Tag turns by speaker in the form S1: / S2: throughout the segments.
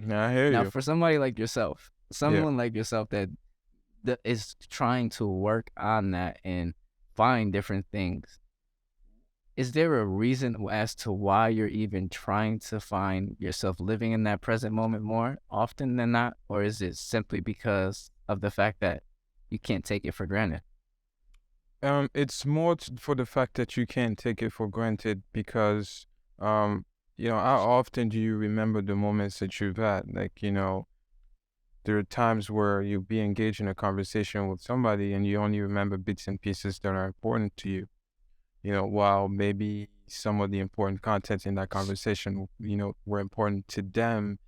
S1: I hear
S2: Now,
S1: you.
S2: for somebody like yourself,
S1: Yeah.
S2: someone like yourself that is trying to work on that and find different things, is there a reason as to why you're even trying to find yourself living in that present moment more often than not? Or is it simply because of the fact that you can't take it for granted?
S1: It's more for the fact that you can't take it for granted because, um, how often do you remember the moments that you've had? Like, there are times where you be engaged in a conversation with somebody and you only remember bits and pieces that are important to you, while maybe some of the important content in that conversation, were important to them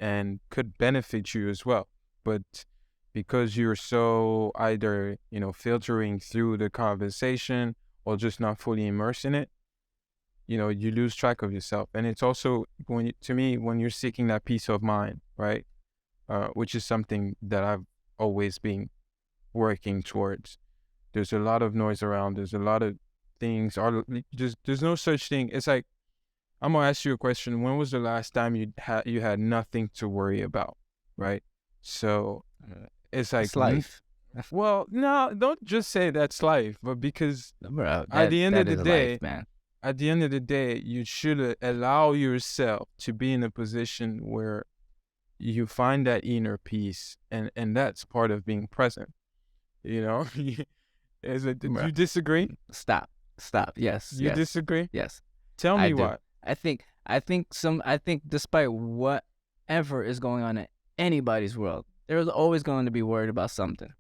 S1: and could benefit you as well. But because you're so either, filtering through the conversation or just not fully immersed in it, you lose track of yourself. And it's also to me, when you're seeking that peace of mind, right? Which is something that I've always been working towards. There's a lot of noise around. There's a lot of things. There's no such thing. It's like, I'm gonna ask you a question. When was the last time you had nothing to worry about, right? So it's like,
S2: It's life.
S1: well, no, don't just say that's life, but because
S2: Bro,
S1: at the end of
S2: that
S1: the
S2: is life,
S1: day,
S2: man.
S1: you should allow yourself to be in a position where you find that inner peace, and that's part of being present. You know, do
S2: Bro,
S1: you disagree?
S2: stop. Stop. Yes,
S1: You
S2: yes,
S1: disagree?
S2: yes.
S1: Tell
S2: I
S1: me
S2: do.
S1: why.
S2: I think despite whatever is going on in anybody's world, there's always going to be worried about something.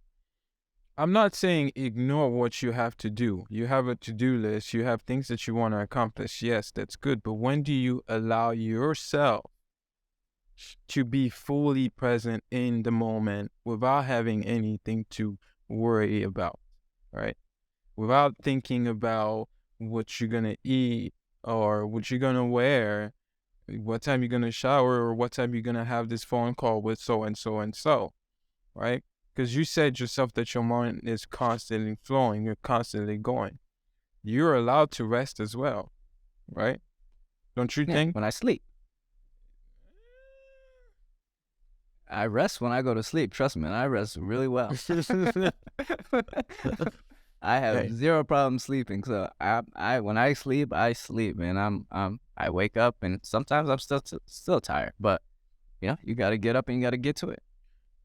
S1: I'm not saying ignore what you have to do. You have a to-do list. You have things that you want to accomplish. Yes, that's good. But when do you allow yourself to be fully present in the moment without having anything to worry about, right? Without thinking about what you're going to eat or what you're going to wear, what time you're going to shower, or what time you're going to have this phone call with so and so and so, right? Because you said yourself that your mind is constantly flowing, you're constantly going. You're allowed to rest as well, right? Don't you
S2: Yeah,
S1: think?
S2: when I sleep. I rest when I go to sleep. Trust me, and I rest really well. I have
S1: Hey,
S2: zero problem sleeping. So when I sleep, man. I wake up and sometimes I'm still tired, but you got to get up and you got to get to it.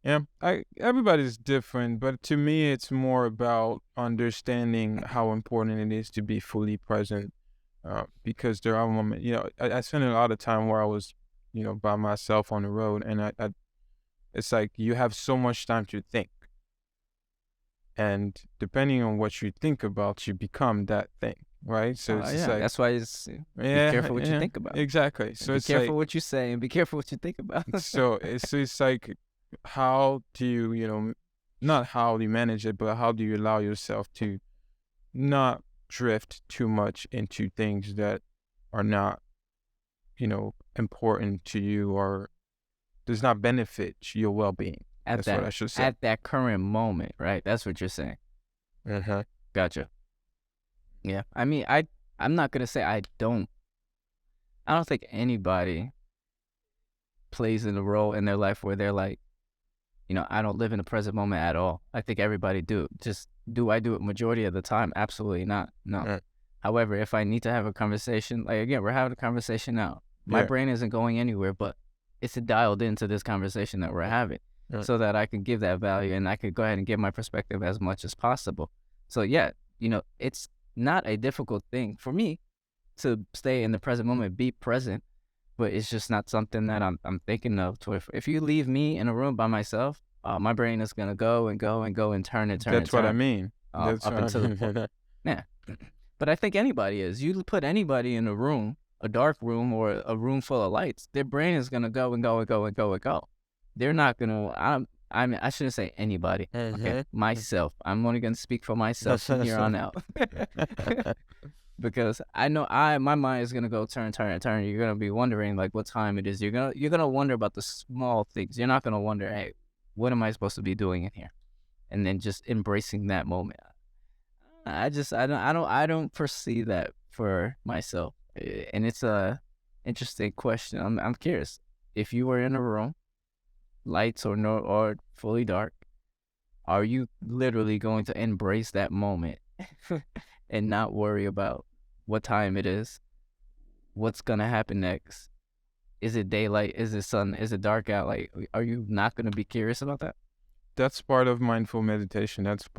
S1: yeah, everybody's different, but to me, it's more about understanding how important it is to be fully present. Because there are moments, I spent a lot of time where I was, by myself on the road, and it's like you have so much time to think, and depending on what you think about, you become that thing, right? So it's just
S2: Yeah,
S1: like,
S2: that's why it's be
S1: yeah,
S2: careful what you
S1: yeah,
S2: think about,
S1: exactly.
S2: and
S1: So
S2: be
S1: it's
S2: careful
S1: like,
S2: what you say, and be careful what you think about.
S1: it's like, how do you, not how do you manage it, but how do you allow yourself to not drift too much into things that are not, important to you or does not benefit your well-being.
S2: at
S1: That's what
S2: that
S1: I should say.
S2: at that current moment, right? That's what you're saying.
S1: Uh-huh.
S2: Gotcha. Yeah. I mean, I'm not gonna say I don't think anybody plays in a role in their life where they're like, I don't live in the present moment at all. I think everybody do. Just do I do it majority of the time? Absolutely not. No.
S1: Uh,
S2: However, if I need to have a conversation, like again, we're having a conversation now. My
S1: yeah.
S2: brain isn't going anywhere, but it's dialed into this conversation that we're having
S1: Uh,
S2: so that I can give that value and I could go ahead and give my perspective as much as possible. So yeah, it's not a difficult thing for me to stay in the present moment, be present, but it's just not something that I'm thinking of. To if you leave me in a room by myself, my brain is gonna go and go and go and turn and turn and
S1: that's what I
S2: turn
S1: mean. That's
S2: up
S1: what I
S2: until the point.
S1: mean.
S2: Yeah, but I think anybody is. You put anybody in a room, a dark room or a room full of lights, their brain is gonna go and go and go and go and go. They're not gonna. I shouldn't say anybody. Okay,
S1: Uh-huh.
S2: myself. I'm only gonna speak for myself from here on out. Because I know my mind is gonna go turn, turn, and turn. You're gonna be wondering like what time it is. You're gonna wonder about the small things. You're not gonna wonder, hey, what am I supposed to be doing in here? And then just embracing that moment. I don't foresee that for myself. And it's a interesting question. I'm curious. if you were in a room, lights or no or fully dark, are you literally going to embrace that moment and not worry about what time it is, what's gonna happen next? Is it daylight? Is it sun? Is it dark out? Like, are you not gonna be curious about that?
S1: That's part of mindful meditation. That's